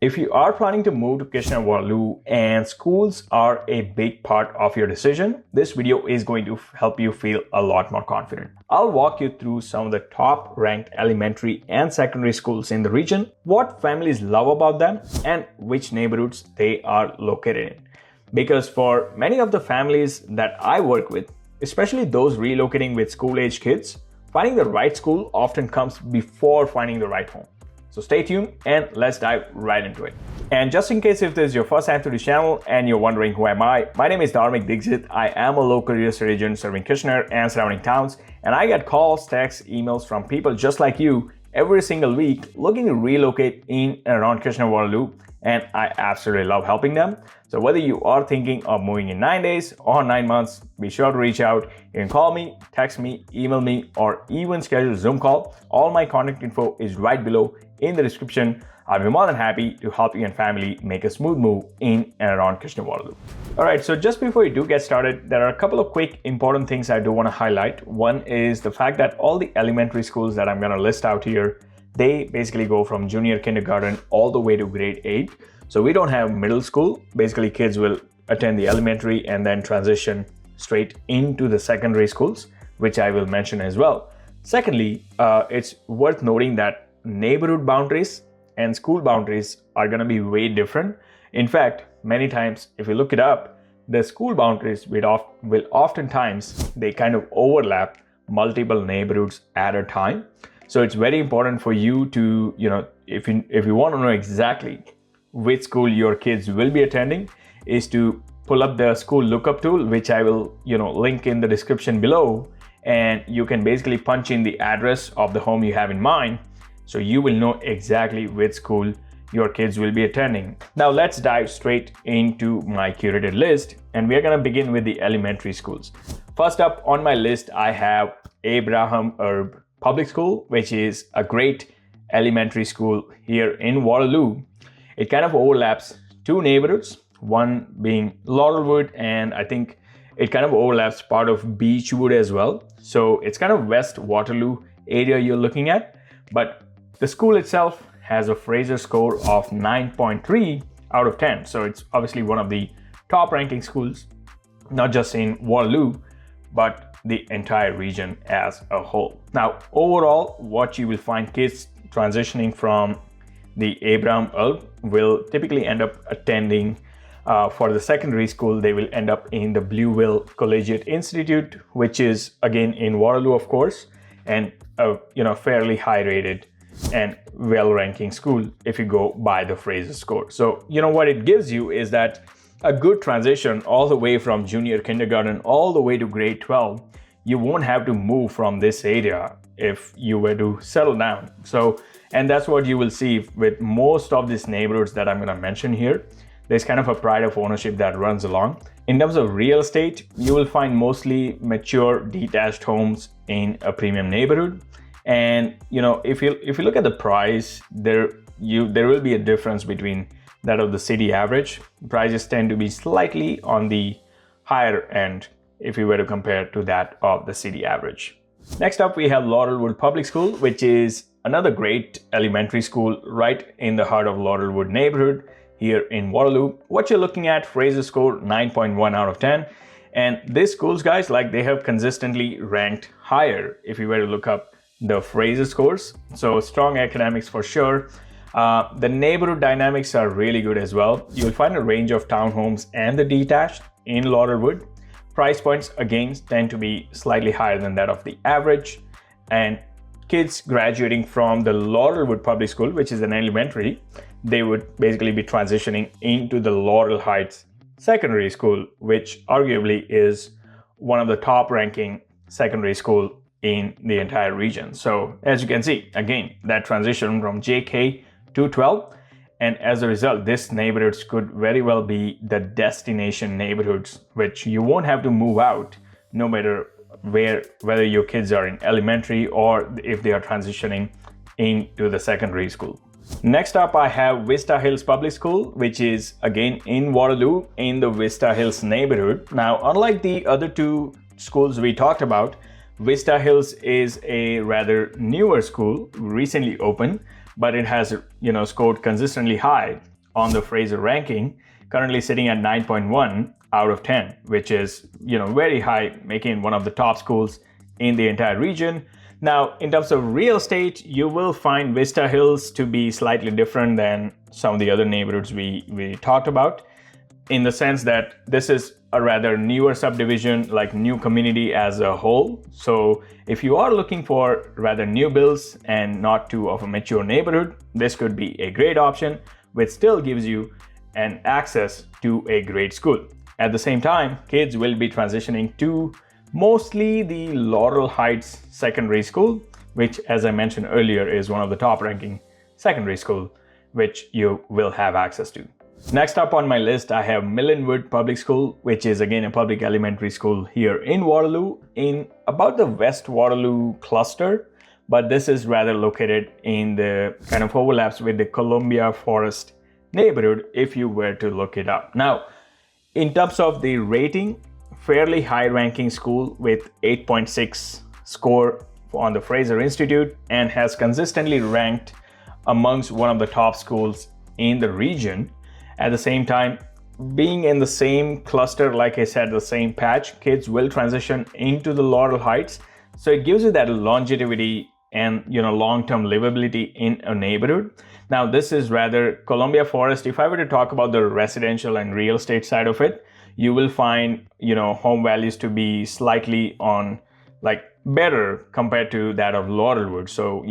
If you are planning to move to Kitchener-Waterloo and schools are a big part of your decision, this video is going to help you feel a lot more confident. I'll walk you through some of the top ranked elementary and secondary schools in the region, what families love about them, and which neighborhoods they are located in. Because for many of the families that I work with, especially those relocating with school-age kids, finding the right school often comes before finding the right home. So stay tuned and let's dive right into it. And just in case if this is your first time to the channel and you're wondering who am I, my name is Dharmik Dixit. I am a local real estate agent serving Kitchener and surrounding towns, and I get calls, texts, emails from people just like you every single week looking to relocate in and around Kitchener-Waterloo, and I absolutely love helping them. So whether you are thinking of moving in 9 days or 9 months, be sure to reach out. You can call me, text me, email me, or even schedule a Zoom call. All my contact info is right below in the description. I'll be more than happy to help you and family make a smooth move in and around Kitchener-Waterloo. All right, so just before you do get started, there are a couple of quick important things I do want to highlight. One is the fact that all the elementary schools that I'm going to list out here, they basically go from junior kindergarten all the way to grade 8. So we don't have middle school. Basically, kids will attend the elementary and then transition straight into the secondary schools, which I will mention as well. Secondly, it's worth noting that neighborhood boundaries and school boundaries are going to be way different. In fact, many times, if you look it up, the school boundaries will oftentimes, they kind of overlap multiple neighborhoods at a time. So it's very important for you to, if you want to know exactly which school your kids will be attending, is to pull up the school lookup tool, which I will, link in the description below. And you can basically punch in the address of the home you have in mind, so you will know exactly which school your kids will be attending. Now let's dive straight into my curated list, and we're going to begin with the elementary schools. First up on my list, I have Abraham Erb Public School, which is a great elementary school here in Waterloo. It kind of overlaps two neighborhoods, one being Laurelwood, and I think it kind of overlaps part of Beechwood as well. So it's kind of West Waterloo area you're looking at, but the school itself has a Fraser score of 9.3 out of 10. So it's obviously one of the top ranking schools, not just in Waterloo, but the entire region as a whole. Now, overall, what you will find kids transitioning from the Abraham Erb will typically end up attending for the secondary school. They will end up in the Blueville Collegiate Institute, which is again in Waterloo, of course, and a fairly high rated and well-ranking school if you go by the Fraser score. So what it gives you is that a good transition all the way from junior kindergarten all the way to grade 12. You won't have to move from this area if you were to settle down. And that's what you will see with most of these neighborhoods that I'm going to mention here. There's kind of a pride of ownership that runs along. In terms of real estate, you will find mostly mature detached homes in a premium neighborhood. And if you look at the price, there will be a difference between that of the city average. Prices tend to be slightly on the higher end if you were to compare to that of the city average. Next up, we have Laurelwood Public School, which is another great elementary school right in the heart of Laurelwood neighborhood here in Waterloo. What you're looking at, Fraser score 9.1 out of 10. And these schools, guys, they have consistently ranked higher if you were to look up the Fraser scores. So strong academics for sure. The neighborhood dynamics are really good as well. You'll find a range of townhomes and the detached in Laurelwood. Price points again tend to be slightly higher than that of the average. And kids graduating from the Laurelwood Public School, which is an elementary, they would basically be transitioning into the Laurel Heights Secondary School, which arguably is one of the top ranking secondary school in the entire region. So as you can see, again, that transition from JK to 12. And as a result, this neighborhoods could very well be the destination neighborhoods, which you won't have to move out no matter whether your kids are in elementary or if they are transitioning into the secondary school. Next up, I have Vista Hills Public School, which is again in Waterloo in the Vista Hills neighborhood. Now, unlike the other two schools we talked about, Vista Hills is a rather newer school, recently opened, but it has, scored consistently high on the Fraser ranking, currently sitting at 9.1 out of 10, which is, very high, making it one of the top schools in the entire region. Now, in terms of real estate, you will find Vista Hills to be slightly different than some of the other neighborhoods we talked about, in the sense that this is a rather newer subdivision, like new community as a whole. So if you are looking for rather new builds and not too of a mature neighborhood, this could be a great option, which still gives you an access to a great school. At the same time, kids will be transitioning to mostly the Laurel Heights Secondary School, which, as I mentioned earlier, is one of the top ranking secondary school, which you will have access to. Next up on my list, I have Millenwood Public School, which is again a public elementary school here in Waterloo, in about the West Waterloo cluster, but this is rather located in the kind of overlaps with the Columbia Forest neighborhood if you were to look it up. Now, in terms of the rating, fairly high ranking school with 8.6 score on the Fraser Institute, and has consistently ranked amongst one of the top schools in the region. At the same time, being in the same cluster, like I said, the same patch, kids will transition into the Laurel Heights. So it gives you that longevity and long-term livability in a neighborhood. Now, this is rather Columbia Forest. If I were to talk about the residential and real estate side of it, you will find home values to be slightly on better compared to that of Laurelwood. So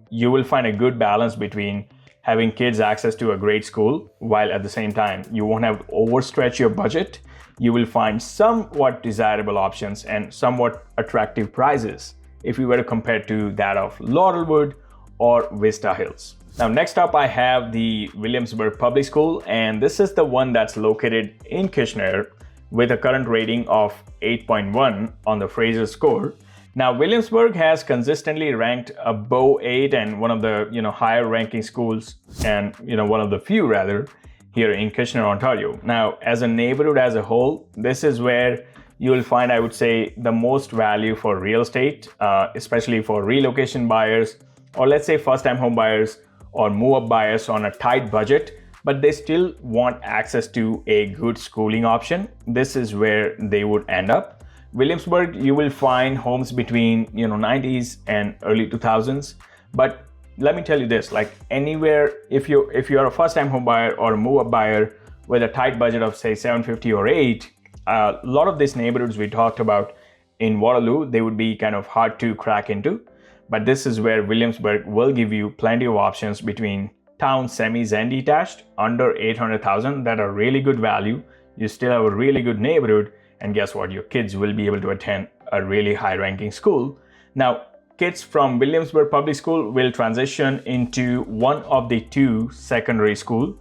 you will find a good balance between having kids access to a great school, while at the same time you won't have to overstretch your budget. You will find somewhat desirable options and somewhat attractive prices if you were to compare to that of Laurelwood or Vista Hills. Now, next up, I have the Williamsburg Public School, and this is the one that's located in Kitchener with a current rating of 8.1 on the Fraser score. Now, Williamsburg has consistently ranked above 8 and one of the higher ranking schools, and one of the few rather, here in Kitchener, Ontario. Now, as a neighborhood as a whole, this is where you will find, I would say, the most value for real estate, especially for relocation buyers, or let's say first-time home buyers or move-up buyers on a tight budget, but they still want access to a good schooling option. This is where they would end up. Williamsburg, you will find homes between 90s and early 2000s. But let me tell you this, anywhere, if you're a first-time home buyer or a move-up buyer with a tight budget of say 750 or 8, a lot of these neighborhoods we talked about in Waterloo, they would be kind of hard to crack into. But this is where Williamsburg will give you plenty of options between town semis and detached under 800,000 that are really good value. You still have a really good neighborhood, and guess what? Your kids will be able to attend a really high-ranking school. Now, kids from Williamsburg Public School will transition into one of the two secondary schools.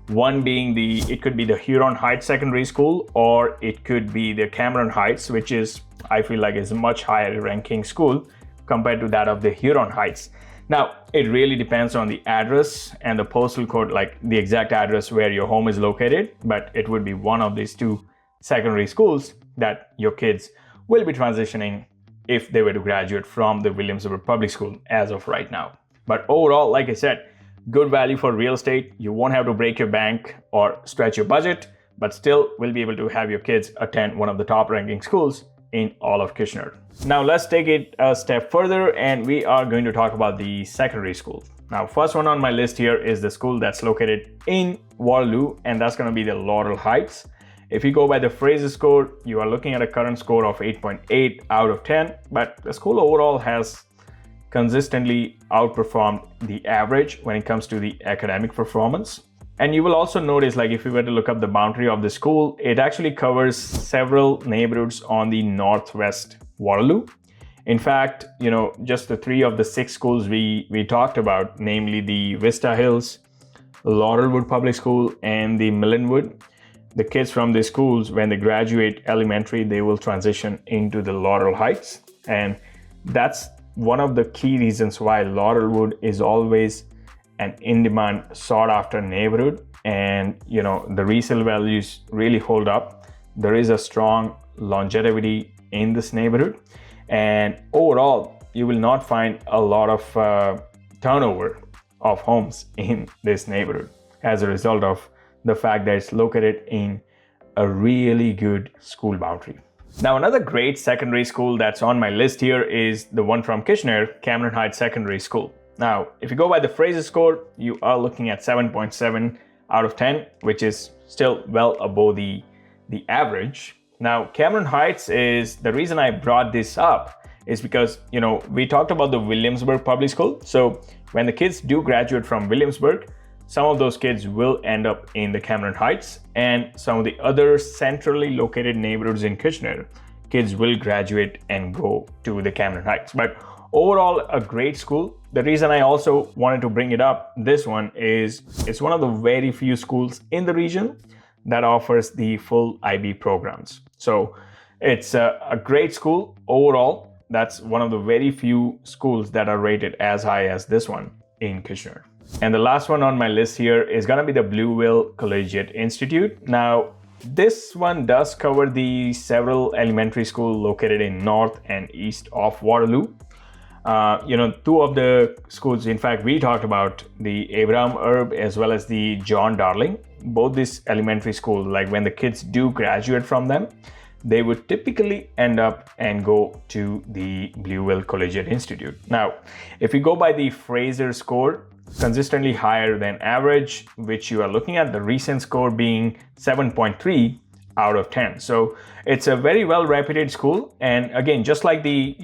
One being it could be the Huron Heights Secondary School, or it could be the Cameron Heights, which is, I feel like, is a much higher ranking school compared to that of the Huron Heights. Now, it really depends on the address and the postal code, like the exact address where your home is located, but it would be one of these two secondary schools that your kids will be transitioning if they were to graduate from the Williamsburg Public School as of right now. But overall, like I said, good value for real estate. You won't have to break your bank or stretch your budget, but still will be able to have your kids attend one of the top ranking schools in all of Kitchener. Now let's take it a step further, and we are going to talk about the secondary schools. Now, first one on my list here is the school that's located in Waterloo, and that's going to be the Laurel Heights. If you go by the Fraser score, you are looking at a current score of 8.8 out of 10, but the school overall has consistently outperformed the average when it comes to the academic performance. And you will also notice, if you were to look up the boundary of the school, it actually covers several neighborhoods on the northwest Waterloo. In fact, just the 3 of the 6 schools we talked about, namely the Vista Hills, Laurelwood Public School, and the Millenwood, the kids from these schools, when they graduate elementary, they will transition into the Laurel Heights. And that's one of the key reasons why Laurelwood is always an in-demand, sought-after neighborhood. And, the resale values really hold up. There is a strong longevity in this neighborhood. And overall, you will not find a lot of turnover of homes in this neighborhood. as a result of the fact that it's located in a really good school boundary. Now, another great secondary school that's on my list here is the one from Kitchener, Cameron Heights Secondary School. Now, if you go by the Fraser score, you are looking at 7.7 out of 10, which is still well above the average. Now, Cameron Heights is, the reason I brought this up is because, we talked about the Williamsburg Public School. So when the kids do graduate from Williamsburg, some of those kids will end up in the Cameron Heights, and some of the other centrally located neighborhoods in Kitchener, kids will graduate and go to the Cameron Heights. But overall, a great school. The reason I also wanted to bring it up, this one is, it's one of the very few schools in the region that offers the full IB programs. So it's a great school overall. That's one of the very few schools that are rated as high as this one in Kitchener. And the last one on my list here is going to be the Blueville Collegiate Institute. Now, this one does cover the several elementary schools located in north and east of Waterloo. Two of the schools, in fact, we talked about the Abraham Erb as well as the John Darling. Both these elementary schools, like when the kids do graduate from them, they would typically end up and go to the Blueville Collegiate Institute. Now, if you go by the Fraser score, consistently higher than average, which you are looking at the recent score being 7.3 out of 10. So it's a very well reputed school. And again, just like the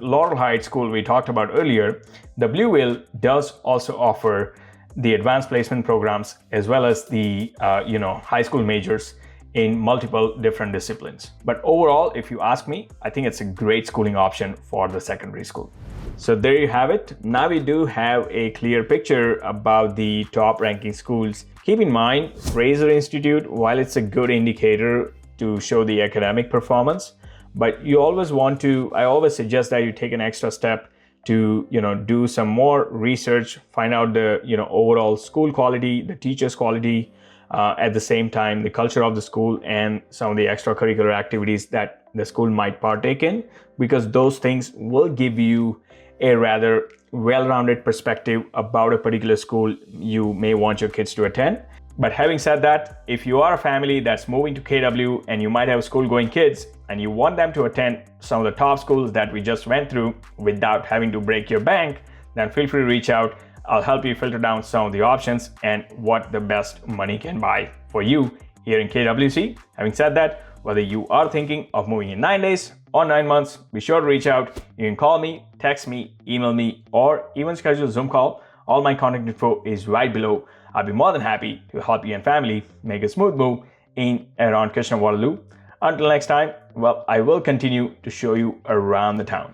Laurel Heights school we talked about earlier, the Blueville does also offer the advanced placement programs as well as the high school majors in multiple different disciplines. But overall, if you ask me, I think it's a great schooling option for the secondary school. So there you have it. Now we do have a clear picture about the top ranking schools. Keep in mind, Fraser Institute, while it's a good indicator to show the academic performance, but I always suggest that you take an extra step to, do some more research, find out the, overall school quality, the teachers' quality, at the same time, the culture of the school and some of the extracurricular activities that the school might partake in, because those things will give you a rather well-rounded perspective about a particular school you may want your kids to attend. But having said that, if you are a family that's moving to KW and you might have school-going kids and you want them to attend some of the top schools that we just went through without having to break your bank, then feel free to reach out. I'll help you filter down some of the options and what the best money can buy for you here in KWC. Having said that, whether you are thinking of moving in 9 days or 9 months, be sure to reach out. You can call me, text me, email me, or even schedule a Zoom call. All my contact info is right below. I'll be more than happy to help you and family make a smooth move in and around Kitchener-Waterloo. Until next time, I will continue to show you around the town.